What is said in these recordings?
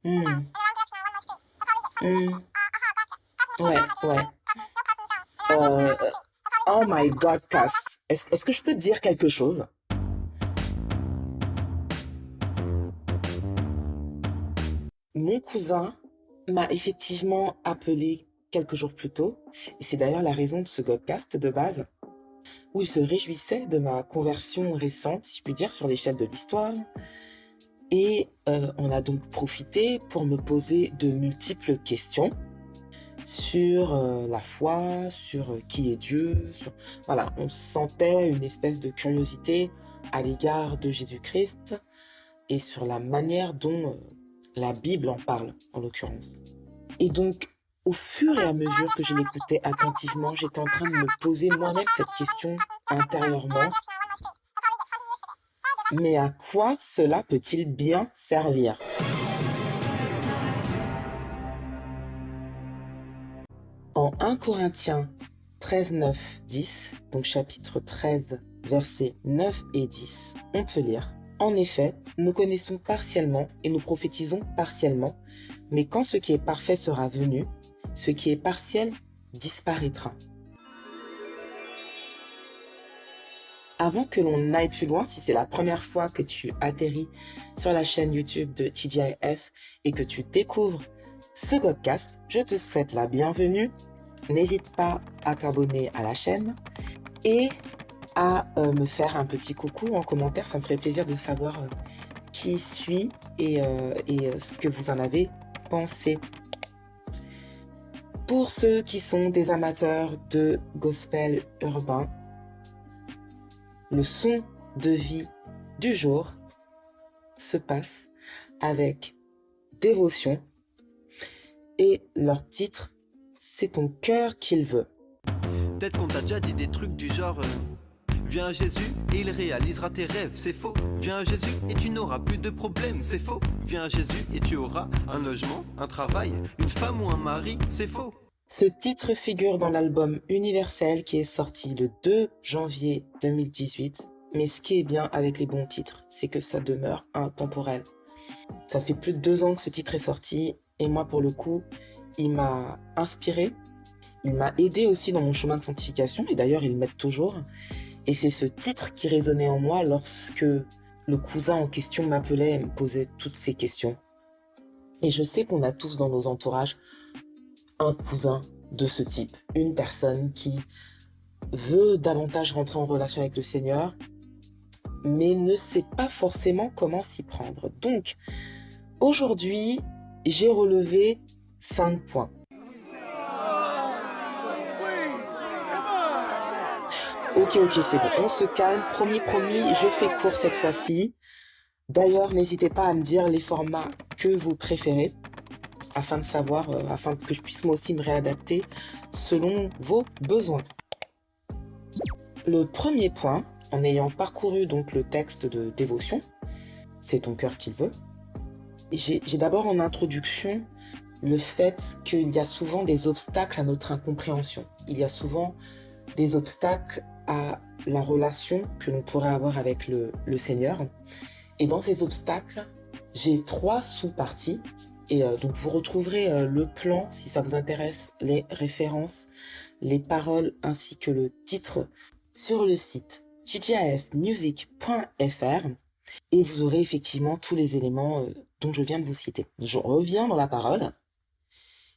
Hmm, hmm, ouais, ouais. Euh, oh my God, Cass. Est-ce que je peux te dire quelque chose? Mon cousin m'a effectivement appelé quelques jours plus tôt, et c'est d'ailleurs la raison de ce podcast de base, où il se réjouissait de ma conversion récente, si je puis dire, sur l'échelle de l'histoire. Et on a donc profité pour me poser de multiples questions sur la foi, sur qui est Dieu. Voilà, on sentait une espèce de curiosité à l'égard de Jésus-Christ et sur la manière dont la Bible en parle, en l'occurrence. Et donc, au fur et à mesure que je l'écoutais attentivement, j'étais en train de me poser moi-même cette question intérieurement. Mais à quoi cela peut-il bien servir? En 1 Corinthiens 13, 9, 10, donc chapitre 13, versets 9 et 10, on peut lire: En effet, nous connaissons partiellement et nous prophétisons partiellement, mais quand ce qui est parfait sera venu, ce qui est partiel disparaîtra. Avant que l'on aille plus loin, si c'est la première fois que tu atterris sur la chaîne YouTube de TGIF et que tu découvres ce podcast, je te souhaite la bienvenue. N'hésite pas à t'abonner à la chaîne et à me faire un petit coucou en commentaire. Ça me ferait plaisir de savoir qui suis et ce que vous en avez pensé. Pour ceux qui sont des amateurs de gospel urbain, le son de vie du jour se passe avec Dévotion et leur titre, c'est ton cœur qu'il veut. Peut-être qu'on t'a déjà dit des trucs du genre viens à Jésus et il réalisera tes rêves, c'est faux. Viens à Jésus et tu n'auras plus de problèmes, c'est faux. Viens à Jésus et tu auras un logement, un travail, une femme ou un mari, c'est faux. Ce titre figure dans l'album Universel qui est sorti le 2 janvier 2018. Mais ce qui est bien avec les bons titres, c'est que ça demeure intemporel. Ça fait plus de 2 ans que ce titre est sorti et moi pour le coup, il m'a inspiré, il m'a aidé aussi dans mon chemin de sanctification et d'ailleurs il m'aide toujours. Et c'est ce titre qui résonnait en moi lorsque le cousin en question m'appelait et me posait toutes ces questions. Et je sais qu'on a tous dans nos entourages un cousin de ce type, une personne qui veut davantage rentrer en relation avec le Seigneur, mais ne sait pas forcément comment s'y prendre. Donc, aujourd'hui, j'ai relevé 5 points. Ok, c'est bon, on se calme, promis, je fais court cette fois-ci. D'ailleurs, n'hésitez pas à me dire les formats que vous préférez, afin de savoir, afin que je puisse moi aussi me réadapter selon vos besoins. Le premier point, en ayant parcouru donc le texte de Dévotion, c'est ton cœur qu'il veut, j'ai d'abord en introduction le fait qu'il y a souvent des obstacles à notre incompréhension. Il y a souvent des obstacles à la relation que l'on pourrait avoir avec le Seigneur. Et dans ces obstacles, j'ai 3 sous-parties. Et donc vous retrouverez le plan, si ça vous intéresse, les références, les paroles ainsi que le titre sur le site tgifmusic.fr et vous aurez effectivement tous les éléments dont je viens de vous citer. Je reviens dans la parole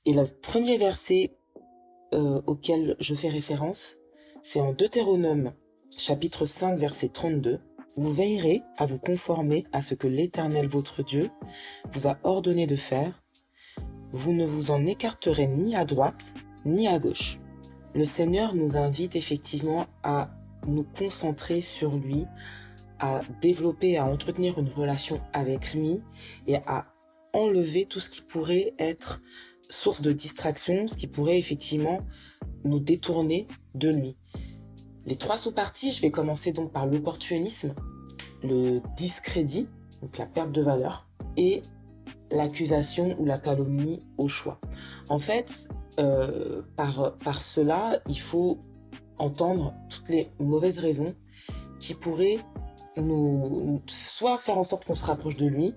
et le premier verset auquel je fais référence, c'est en Deutéronome chapitre 5 verset 32. Vous veillerez à vous conformer à ce que l'Éternel votre Dieu vous a ordonné de faire. Vous ne vous en écarterez ni à droite ni à gauche. Le Seigneur nous invite effectivement à nous concentrer sur lui, à développer, à entretenir une relation avec lui et à enlever tout ce qui pourrait être source de distraction, ce qui pourrait effectivement nous détourner de lui. Les 3 sous-parties, je vais commencer donc par l'opportunisme, le discrédit, donc la perte de valeur, et l'accusation ou la calomnie au choix. En fait, par cela, il faut entendre toutes les mauvaises raisons qui pourraient nous soit faire en sorte qu'on se rapproche de lui,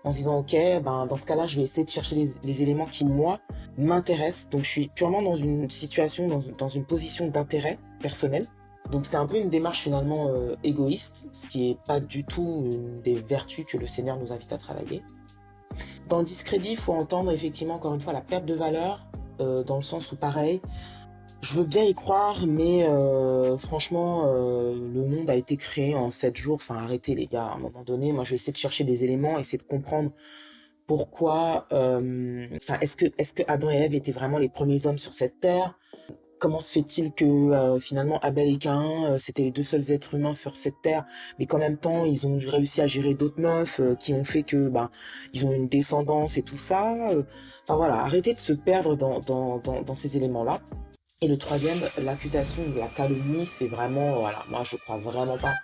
en se disant, ok, ben, dans ce cas-là, je vais essayer de chercher les éléments qui, moi, m'intéressent. Donc, je suis purement dans une situation, dans une position d'intérêt personnel. Donc, c'est un peu une démarche finalement égoïste, ce qui n'est pas du tout une des vertus que le Seigneur nous invite à travailler. Dans le discrédit, il faut entendre effectivement, encore une fois, la perte de valeur, dans le sens où, pareil, je veux bien y croire, mais franchement, le monde a été créé en 7 jours. Enfin, arrêtez les gars, à un moment donné. Moi, je vais essayer de chercher des éléments, essayer de comprendre pourquoi... Enfin, est-ce que Adam et Ève étaient vraiment les premiers hommes sur cette terre? Comment se fait-il que finalement Abel et Caïn, c'était les 2 seuls êtres humains sur cette terre, mais qu'en même temps, ils ont réussi à gérer d'autres meufs qui ont fait que ils ont une descendance et tout ça. Enfin voilà, arrêtez de se perdre dans ces éléments-là. Et le troisième, l'accusation de la calomnie, c'est vraiment, voilà, moi je crois vraiment pas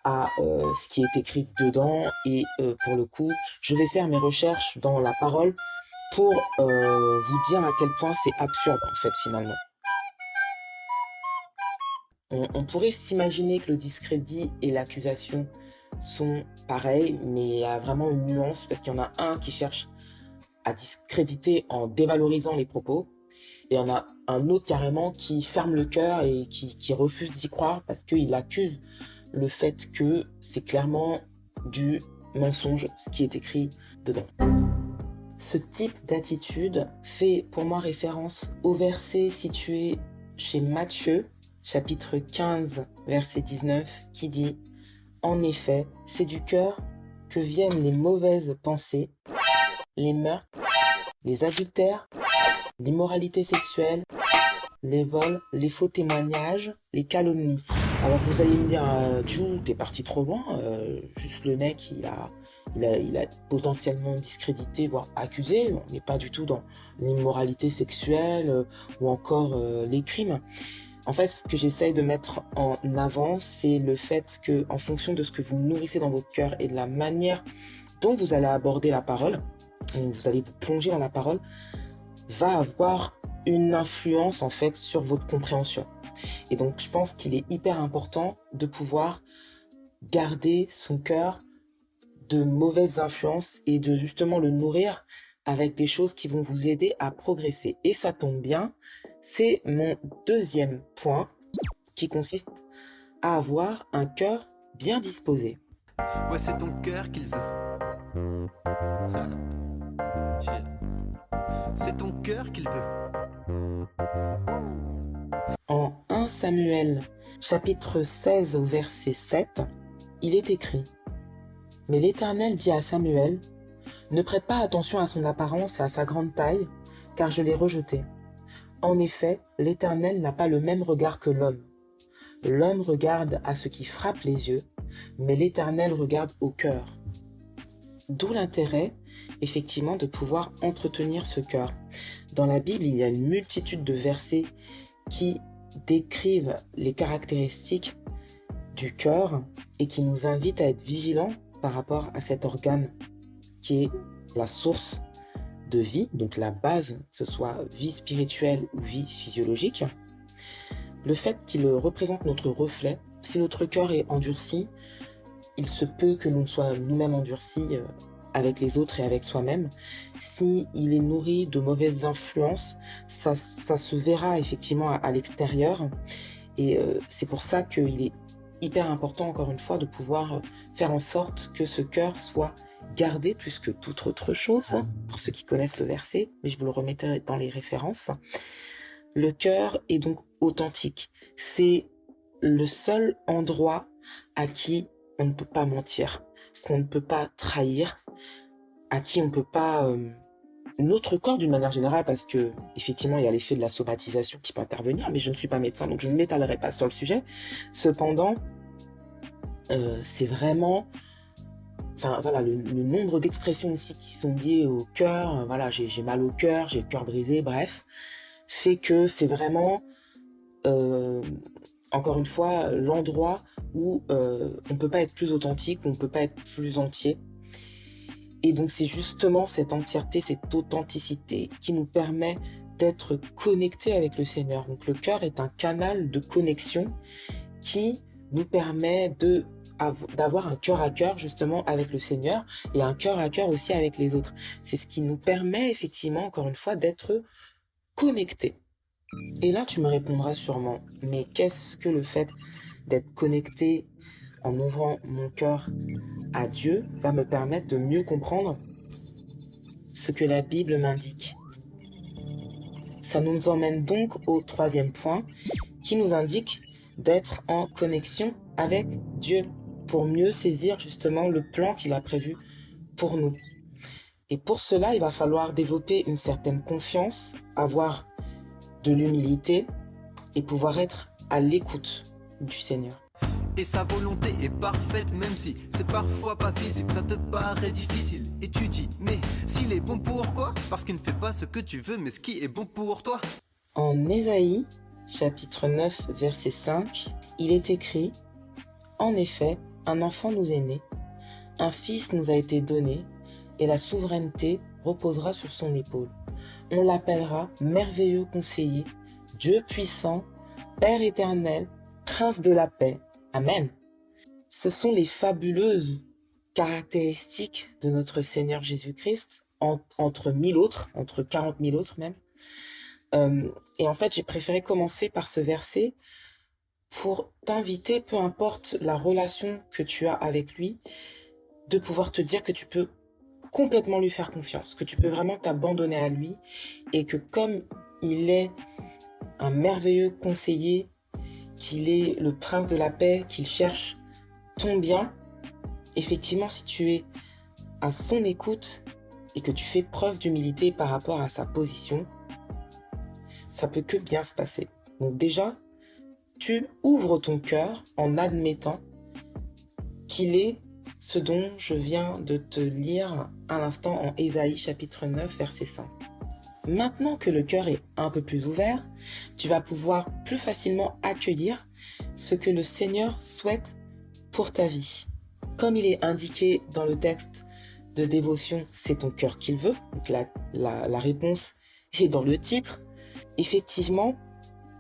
à ce qui est écrit dedans. Et pour le coup, je vais faire mes recherches dans la parole pour vous dire à quel point c'est absurde en fait finalement. On pourrait s'imaginer que le discrédit et l'accusation sont pareils, mais il y a vraiment une nuance parce qu'il y en a un qui cherche à discréditer en dévalorisant les propos, et il y en a un autre carrément qui ferme le cœur et qui refuse d'y croire parce qu'il accuse le fait que c'est clairement du mensonge ce qui est écrit dedans. Ce type d'attitude fait pour moi référence au verset situé chez Matthieu, chapitre 15, verset 19, qui dit « En effet, c'est du cœur que viennent les mauvaises pensées, les meurtres, les adultères, l'immoralité sexuelle, les vols, les faux témoignages, les calomnies. » Alors vous allez me dire, Ju, t'es parti trop loin, juste le mec, il a potentiellement discrédité, voire accusé, on n'est pas du tout dans l'immoralité sexuelle ou encore les crimes. En fait, ce que j'essaye de mettre en avant, c'est le fait que, en fonction de ce que vous nourrissez dans votre cœur et de la manière dont vous allez aborder la parole, vous allez vous plonger dans la parole, va avoir une influence en fait sur votre compréhension. Et donc, je pense qu'il est hyper important de pouvoir garder son cœur de mauvaises influences et de justement le nourrir avec des choses qui vont vous aider à progresser. Et ça tombe bien, c'est mon deuxième point qui consiste à avoir un cœur bien disposé. Ouais, c'est ton cœur qu'il veut. C'est ton cœur qu'il veut. En 1 Samuel, chapitre 16, au verset 7, il est écrit « Mais l'Éternel dit à Samuel, ne prête pas attention à son apparence et à sa grande taille, car je l'ai rejeté. En effet, l'Éternel n'a pas le même regard que l'homme. L'homme regarde à ce qui frappe les yeux, mais l'Éternel regarde au cœur. » D'où l'intérêt, effectivement, de pouvoir entretenir ce cœur. Dans la Bible, il y a une multitude de versets qui décrivent les caractéristiques du cœur et qui nous invitent à être vigilants par rapport à cet organe qui est la source de vie, donc la base, que ce soit vie spirituelle ou vie physiologique. Le fait qu'il représente notre reflet, si notre cœur est endurci, il se peut que l'on soit nous-mêmes endurcis avec les autres et avec soi-même. Si il est nourri de mauvaises influences, ça se verra effectivement à l'extérieur. Et c'est pour ça qu'il est hyper important, encore une fois, de pouvoir faire en sorte que ce cœur soit gardé plus que toute autre chose, pour ceux qui connaissent le verset, mais je vous le remettrai dans les références. Le cœur est donc authentique. C'est le seul endroit à qui on ne peut pas mentir, qu'on ne peut pas trahir, à qui on ne peut pas... notre corps d'une manière générale, parce que effectivement il y a l'effet de la somatisation qui peut intervenir, mais je ne suis pas médecin, donc je ne m'étalerai pas sur le sujet. Cependant, c'est vraiment... Enfin voilà, le nombre d'expressions ici qui sont liées au cœur, voilà, j'ai mal au cœur, j'ai le cœur brisé, bref, fait que c'est vraiment... encore une fois, l'endroit où on peut pas être plus authentique, où on peut pas être plus entier. Et donc c'est justement cette entièreté, cette authenticité qui nous permet d'être connectés avec le Seigneur. Donc le cœur est un canal de connexion qui nous permet de d'avoir un cœur à cœur justement avec le Seigneur et un cœur à cœur aussi avec les autres. C'est ce qui nous permet effectivement, encore une fois, d'être connectés. Et là, tu me répondras sûrement, mais qu'est-ce que le fait d'être connecté en ouvrant mon cœur à Dieu va me permettre de mieux comprendre ce que la Bible m'indique? Ça nous emmène donc au troisième point qui nous indique d'être en connexion avec Dieu pour mieux saisir justement le plan qu'il a prévu pour nous. Et pour cela, il va falloir développer une certaine confiance, avoir de l'humilité et pouvoir être à l'écoute du Seigneur. Et sa volonté est parfaite, même si c'est parfois pas visible, ça te paraît difficile. Et tu dis, mais s'il est bon, pourquoi? Parce qu'il ne fait pas ce que tu veux, mais ce qui est bon pour toi. En Ésaïe, chapitre 9, verset 5, il est écrit: « En effet, un enfant nous est né, un fils nous a été donné, et la souveraineté reposera sur son épaule. On l'appellera merveilleux conseiller, Dieu puissant, Père éternel, Prince de la paix. » Amen. Ce sont les fabuleuses caractéristiques de notre Seigneur Jésus-Christ, entre 1000 autres, entre 40 000 autres même. Et en fait, j'ai préféré commencer par ce verset pour t'inviter, peu importe la relation que tu as avec lui, de pouvoir te dire que tu peux complètement lui faire confiance, que tu peux vraiment t'abandonner à lui et que comme il est un merveilleux conseiller, qu'il est le prince de la paix, qu'il cherche ton bien, effectivement, si tu es à son écoute et que tu fais preuve d'humilité par rapport à sa position, ça peut que bien se passer. Donc déjà, tu ouvres ton cœur en admettant qu'il est ce dont je viens de te lire à l'instant en Ésaïe chapitre 9 verset 5. Maintenant que le cœur est un peu plus ouvert, tu vas pouvoir plus facilement accueillir ce que le Seigneur souhaite pour ta vie. Comme il est indiqué dans le texte de dévotion, c'est ton cœur qu'il veut. Donc la réponse est dans le titre. Effectivement,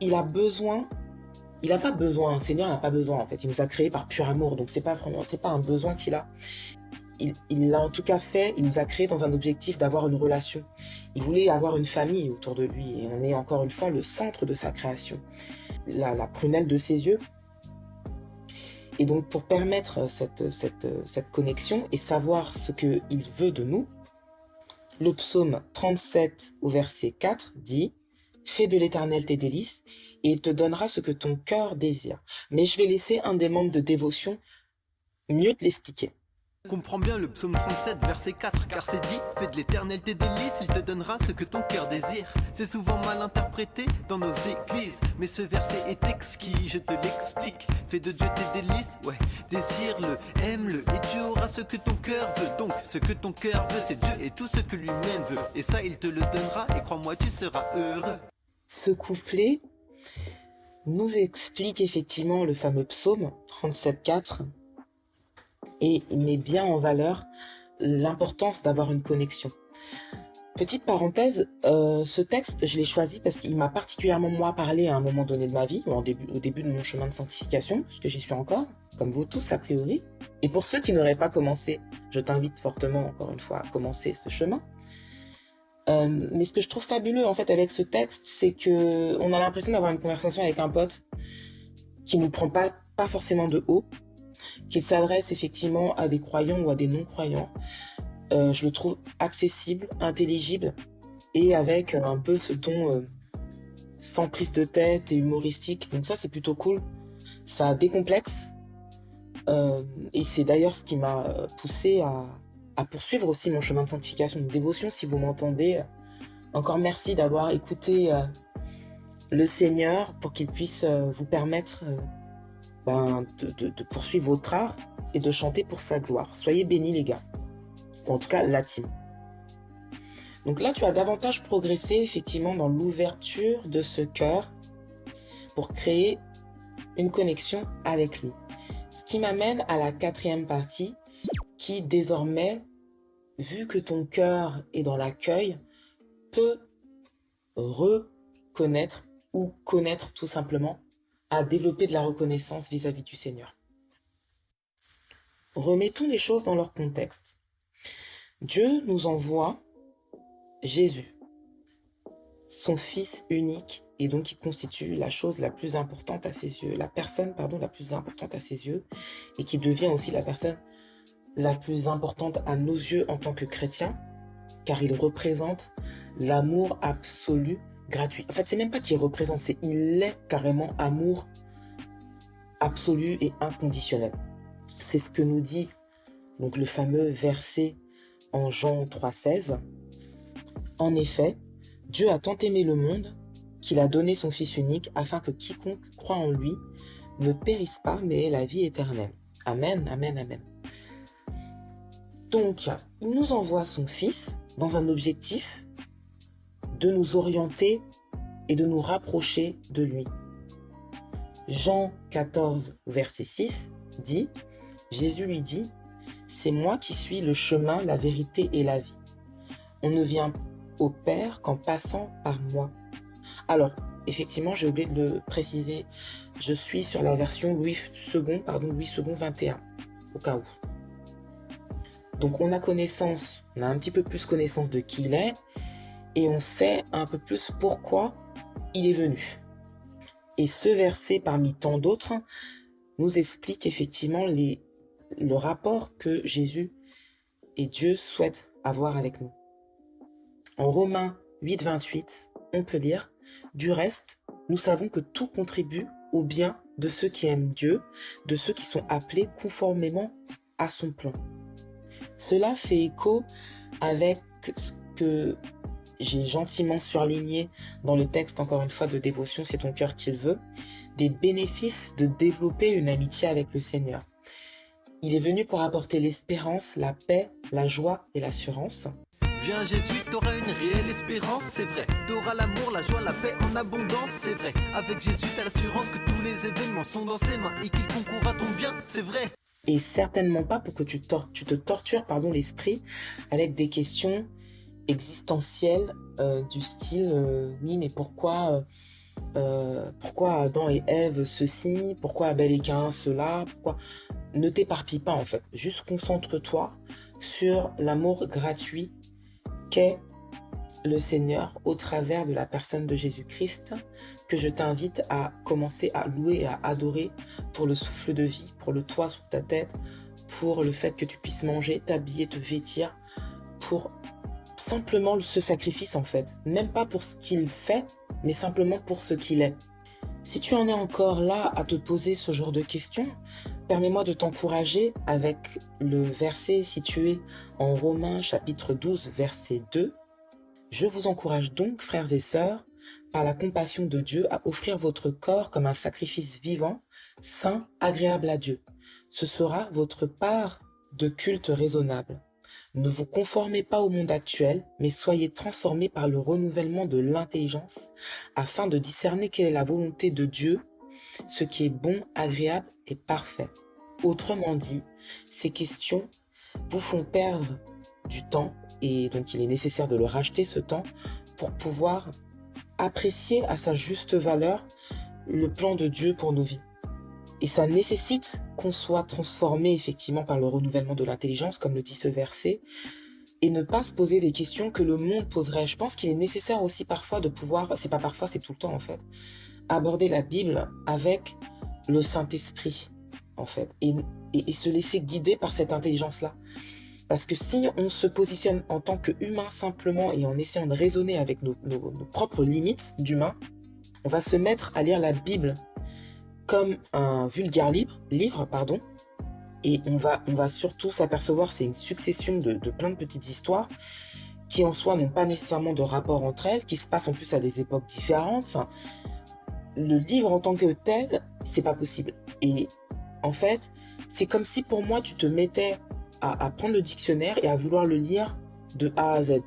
il n'a pas besoin, le Seigneur n'a pas besoin en fait. Il nous a créés par pur amour, donc c'est pas un besoin qu'il a. Il l'a en tout cas fait, il nous a créés dans un objectif d'avoir une relation. Il voulait avoir une famille autour de lui et on est encore une fois le centre de sa création, la prunelle de ses yeux. Et donc pour permettre cette connexion et savoir ce qu'il veut de nous, le psaume 37 au verset 4 dit: « Fais de l'Éternel tes délices et il te donnera ce que ton cœur désire. » Mais je vais laisser un des membres de dévotion mieux te l'expliquer. Comprends bien le psaume 37 verset 4, car c'est dit: fais de l'Éternel tes délices, il te donnera ce que ton cœur désire. C'est souvent mal interprété dans nos églises, mais ce verset est exquis, je te l'explique. Fais de Dieu tes délices, ouais, désire-le, aime-le, et tu auras ce que ton cœur veut. Donc ce que ton cœur veut, c'est Dieu et tout ce que lui-même veut, et ça il te le donnera, et crois-moi tu seras heureux. Ce couplet nous explique effectivement le fameux psaume 37,4 et il met bien en valeur l'importance d'avoir une connexion. Petite parenthèse, ce texte, je l'ai choisi parce qu'il m'a particulièrement moi parlé à un moment donné de ma vie, au début de mon chemin de sanctification, puisque j'y suis encore, comme vous tous a priori. Et pour ceux qui n'auraient pas commencé, je t'invite fortement encore une fois à commencer ce chemin. Mais ce que je trouve fabuleux en fait avec ce texte, c'est que on a l'impression d'avoir une conversation avec un pote qui nous prend pas forcément de haut, qui s'adresse effectivement à des croyants ou à des non-croyants. Je le trouve accessible, intelligible et avec un peu ce ton sans prise de tête et humoristique. Donc ça c'est plutôt cool. Ça décomplexe et c'est d'ailleurs ce qui m'a poussé à poursuivre aussi mon chemin de sanctification, de dévotion. Si vous m'entendez, encore merci d'avoir écouté le Seigneur pour qu'il puisse vous permettre de poursuivre votre art et de chanter pour sa gloire. Soyez bénis les gars, ou en tout cas la team. Donc là tu as davantage progressé effectivement dans l'ouverture de ce cœur pour créer une connexion avec lui. Ce qui m'amène à la quatrième partie qui désormais, vu que ton cœur est dans l'accueil, peut reconnaître ou connaître tout simplement, à développer de la reconnaissance vis-à-vis du Seigneur. Remettons les choses dans leur contexte. Dieu nous envoie Jésus, son Fils unique, et donc qui constitue la chose la plus importante à ses yeux, la personne la plus importante à ses yeux, et qui devient aussi la personne la plus importante à nos yeux en tant que chrétiens, car il représente l'amour absolu, gratuit. En fait, c'est même pas qu'il représente, c'est il est carrément amour absolu et inconditionnel. C'est ce que nous dit donc le fameux verset en Jean 3,16. En effet, Dieu a tant aimé le monde qu'il a donné son Fils unique afin que quiconque croit en lui ne périsse pas mais ait la vie éternelle. Amen, amen, amen. Donc, il nous envoie son Fils dans un objectif de nous orienter et de nous rapprocher de lui. Jean 14, verset 6 dit, Jésus lui dit, « C'est moi qui suis le chemin, la vérité et la vie. On ne vient au Père qu'en passant par moi. » Alors, effectivement, j'ai oublié de le préciser, je suis sur la version Louis II 21, au cas où. Donc on a un petit peu plus connaissance de qui il est, et on sait un peu plus pourquoi il est venu. Et ce verset, parmi tant d'autres, nous explique effectivement le rapport que Jésus et Dieu souhaitent avoir avec nous. En Romains 8, 28, on peut lire « Du reste, nous savons que tout contribue au bien de ceux qui aiment Dieu, de ceux qui sont appelés conformément à son plan. » Cela fait écho avec ce que j'ai gentiment surligné dans le texte, encore une fois, de dévotion, c'est ton cœur qui le veut, des bénéfices de développer une amitié avec le Seigneur. Il est venu pour apporter l'espérance, la paix, la joie et l'assurance. Viens Jésus, t'auras une réelle espérance, c'est vrai. T'auras l'amour, la joie, la paix en abondance, c'est vrai. Avec Jésus, t'as l'assurance que tous les événements sont dans ses mains et qu'il concourt à ton bien, c'est vrai. Et certainement pas pour que tu te tortures l'esprit avec des questions existentielles du style oui mais pourquoi Adam et Ève ceci, pourquoi Abel et Caïn cela, pourquoi... Ne t'éparpille pas en fait, juste concentre-toi sur l'amour gratuit qu'est le Seigneur au travers de la personne de Jésus-Christ, que je t'invite à commencer à louer et à adorer pour le souffle de vie, pour le toit sur ta tête, pour le fait que tu puisses manger, t'habiller, te vêtir, pour simplement ce sacrifice en fait, même pas pour ce qu'il fait, mais simplement pour ce qu'il est. Si tu en es encore là à te poser ce genre de questions, permets-moi de t'encourager avec le verset situé en Romains chapitre 12, verset 2. Je vous encourage donc, frères et sœurs, par la compassion de Dieu, à offrir votre corps comme un sacrifice vivant, saint, agréable à Dieu. Ce sera votre part de culte raisonnable. Ne vous conformez pas au monde actuel, mais soyez transformés par le renouvellement de l'intelligence, afin de discerner quelle est la volonté de Dieu, ce qui est bon, agréable et parfait. Autrement dit, ces questions vous font perdre du temps, et donc il est nécessaire de le racheter ce temps pour pouvoir apprécier à sa juste valeur le plan de Dieu pour nos vies. Et ça nécessite qu'on soit transformé effectivement par le renouvellement de l'intelligence, comme le dit ce verset, et ne pas se poser des questions que le monde poserait. Je pense qu'il est nécessaire aussi parfois de pouvoir, c'est pas parfois, c'est tout le temps en fait, aborder la Bible avec le Saint-Esprit en fait, et se laisser guider par cette intelligence-là. Parce que si on se positionne en tant qu'humain simplement et en essayant de raisonner avec nos propres limites d'humain, on va se mettre à lire la Bible comme un vulgaire livre, et on va surtout s'apercevoir, c'est une succession de plein de petites histoires qui en soi n'ont pas nécessairement de rapport entre elles, qui se passent en plus à des époques différentes. Enfin, le livre en tant que tel, c'est pas possible. Et en fait, c'est comme si pour moi tu te mettais à prendre le dictionnaire et à vouloir le lire de A à Z.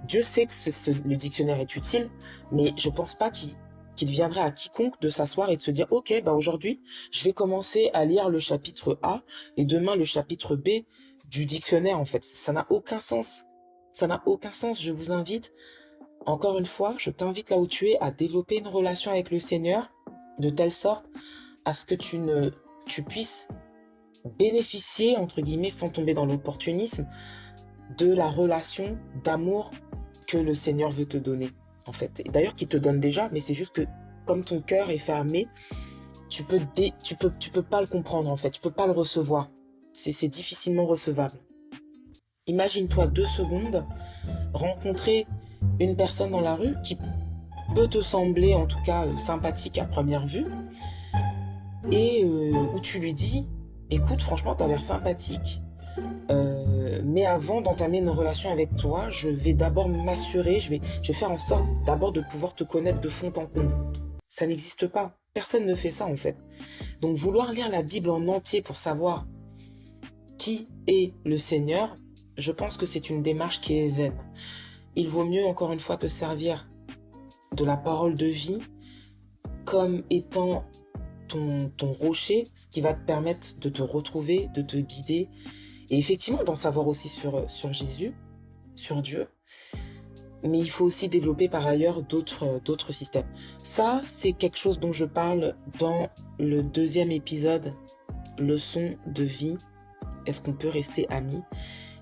Dieu sait que le dictionnaire est utile, mais je pense pas qu'il viendrait à quiconque de s'asseoir et de se dire « Ok, aujourd'hui, je vais commencer à lire le chapitre A et demain le chapitre B du dictionnaire. » En fait, ça n'a aucun sens. Ça n'a aucun sens. Je vous invite, encore une fois, je t'invite là où tu es à développer une relation avec le Seigneur de telle sorte à ce que tu puisses bénéficier, entre guillemets, sans tomber dans l'opportunisme, de la relation d'amour que le Seigneur veut te donner, en fait. Et d'ailleurs, qu'il te donne déjà, mais c'est juste que comme ton cœur est fermé, tu peux pas le comprendre, en fait. Tu peux pas le recevoir. C'est difficilement recevable. Imagine-toi 2 secondes rencontrer une personne dans la rue qui peut te sembler, en tout cas, sympathique à première vue, et où tu lui dis, écoute, franchement, t'as l'air sympathique, mais avant d'entamer une relation avec toi, je vais d'abord m'assurer, je vais faire en sorte d'abord de pouvoir te connaître de fond en comble. Ça n'existe pas. Personne ne fait ça, en fait. Donc, vouloir lire la Bible en entier pour savoir qui est le Seigneur, je pense que c'est une démarche qui est vaine. Il vaut mieux, encore une fois, te servir de la parole de vie comme étant ton rocher, ce qui va te permettre de te retrouver, de te guider, et effectivement d'en savoir aussi sur Jésus, sur Dieu. Mais il faut aussi développer par ailleurs d'autres systèmes. Ça, c'est quelque chose dont je parle dans le 2e épisode, leçon de vie. Est-ce qu'on peut rester amis?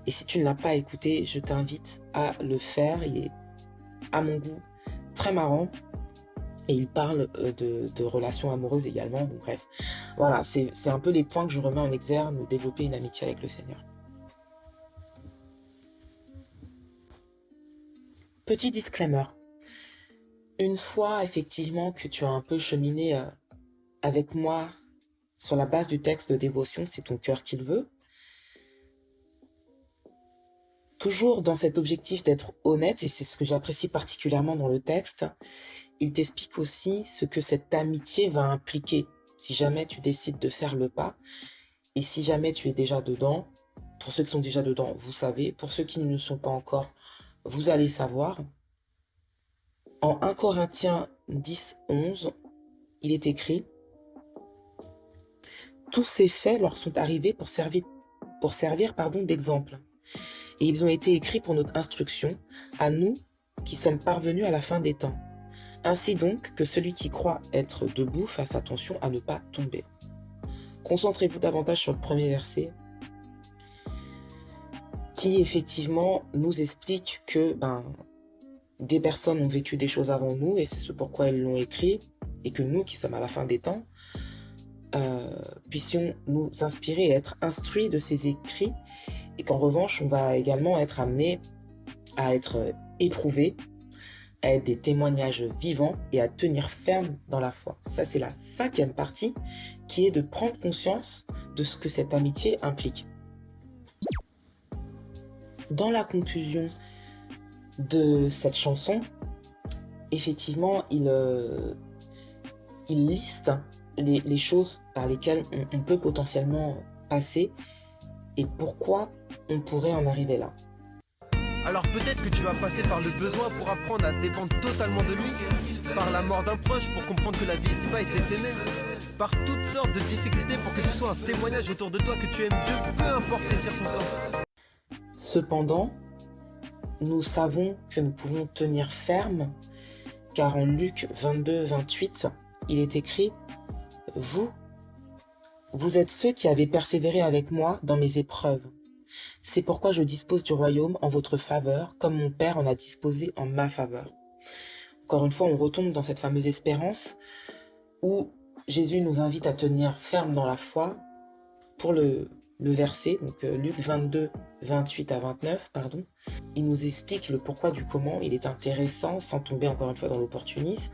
Et si tu ne l'as pas écouté, je t'invite à le faire. Il est, à mon goût, très marrant. Et il parle de relations amoureuses également. Donc, bref, voilà, c'est un peu les points que je remets en exergue de développer une amitié avec le Seigneur. Petit disclaimer. Une fois, effectivement, que tu as un peu cheminé avec moi sur la base du texte de dévotion, c'est ton cœur qui le veut. Toujours dans cet objectif d'être honnête, et c'est ce que j'apprécie particulièrement dans le texte, il t'explique aussi ce que cette amitié va impliquer si jamais tu décides de faire le pas, et si jamais tu es déjà dedans. Pour ceux qui sont déjà dedans, vous savez. Pour ceux qui ne le sont pas encore, vous allez savoir. En 1 Corinthiens 10, 11, il est écrit « Tous ces faits leur sont arrivés pour servir d'exemple. Et ils ont été écrits pour notre instruction, à nous qui sommes parvenus à la fin des temps. Ainsi donc que celui qui croit être debout fasse attention à ne pas tomber. » Concentrez-vous davantage sur le premier verset, qui effectivement nous explique que des personnes ont vécu des choses avant nous, et c'est ce pourquoi elles l'ont écrit, et que nous qui sommes à la fin des temps, puissions nous inspirer et être instruits de ces écrits, et qu'en revanche, on va également être amené à être éprouvés, à être des témoignages vivants et à tenir ferme dans la foi. Ça, c'est la 5e partie, qui est de prendre conscience de ce que cette amitié implique. Dans la conclusion de cette chanson, effectivement, il liste les choses par lesquelles on peut potentiellement passer et pourquoi on pourrait en arriver là. Alors peut-être que tu vas passer par le besoin pour apprendre à dépendre totalement de lui, par la mort d'un proche pour comprendre que la vie ici-bas est éphémère, par toutes sortes de difficultés pour que tu sois un témoignage autour de toi que tu aimes Dieu, peu importe les circonstances. Cependant, nous savons que nous pouvons tenir ferme, car en Luc 22, 28, il est écrit « Vous êtes ceux qui avez persévéré avec moi dans mes épreuves. C'est pourquoi je dispose du royaume en votre faveur, comme mon Père en a disposé en ma faveur. » Encore une fois, on retombe dans cette fameuse espérance où Jésus nous invite à tenir ferme dans la foi. Pour le verset, donc Luc 22, 28 à 29, il nous explique le pourquoi du comment. Il est intéressant, sans tomber encore une fois dans l'opportunisme,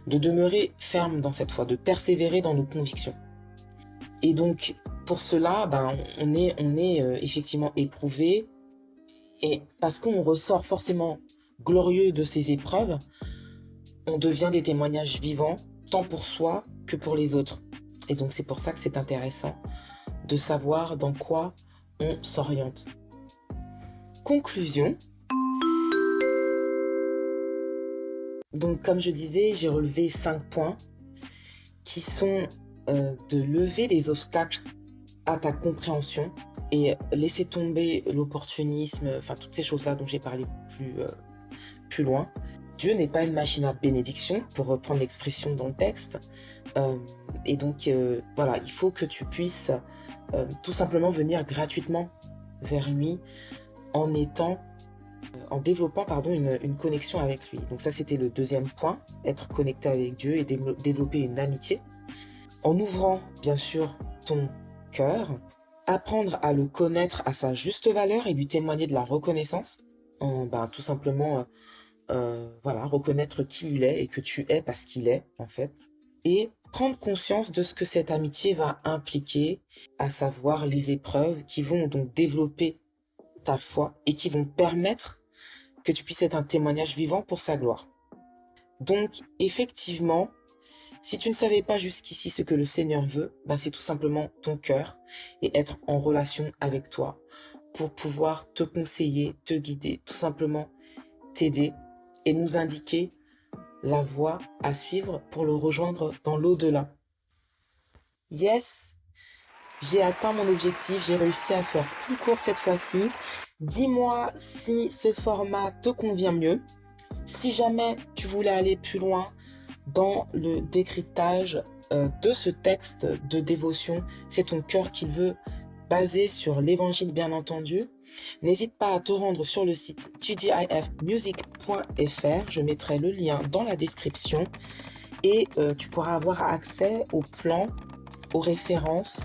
de demeurer ferme dans cette foi, de persévérer dans nos convictions. Et donc, pour cela, on est effectivement éprouvé, et parce qu'on ressort forcément glorieux de ces épreuves, on devient des témoignages vivants, tant pour soi que pour les autres. Et donc, c'est pour ça que c'est intéressant de savoir dans quoi on s'oriente. Conclusion. Donc, comme je disais, j'ai relevé 5 points qui sont de lever les obstacles à ta compréhension et laisser tomber l'opportunisme, enfin toutes ces choses-là dont j'ai parlé plus loin. Dieu n'est pas une machine à bénédiction, pour reprendre l'expression dans le texte. Et donc, voilà, il faut que tu puisses tout simplement venir gratuitement vers lui en développant une connexion avec lui. Donc ça, c'était le deuxième point, être connecté avec Dieu et développer une amitié. En ouvrant, bien sûr, ton cœur, apprendre à le connaître à sa juste valeur et lui témoigner de la reconnaissance, tout simplement, reconnaître qui il est et que tu es parce qu'il est, en fait. Et prendre conscience de ce que cette amitié va impliquer, à savoir les épreuves qui vont donc développer ta foi et qui vont permettre que tu puisses être un témoignage vivant pour sa gloire. Donc, effectivement, si tu ne savais pas jusqu'ici ce que le Seigneur veut, c'est tout simplement ton cœur et être en relation avec toi pour pouvoir te conseiller, te guider, tout simplement t'aider et nous indiquer la voie à suivre pour le rejoindre dans l'au-delà. Yes, j'ai atteint mon objectif, j'ai réussi à faire plus court cette fois-ci. Dis-moi si ce format te convient mieux. Si jamais tu voulais aller plus loin dans le décryptage de ce texte de dévotion, c'est ton cœur qui le veut, basé sur l'évangile bien entendu, n'hésite pas à te rendre sur le site tgifmusic.fr, je mettrai le lien dans la description et tu pourras avoir accès aux plans, aux références,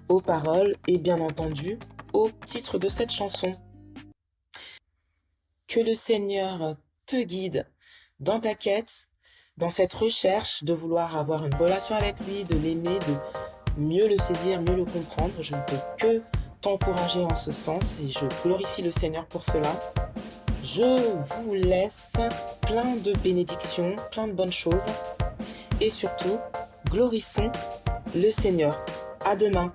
aux paroles et bien entendu au titre de cette chanson. Que le Seigneur te guide dans ta quête, dans cette recherche de vouloir avoir une relation avec lui, de l'aimer, de mieux le saisir, mieux le comprendre. Je ne peux que t'encourager en ce sens et je glorifie le Seigneur pour cela. Je vous laisse plein de bénédictions, plein de bonnes choses et surtout, glorissons le Seigneur. À demain.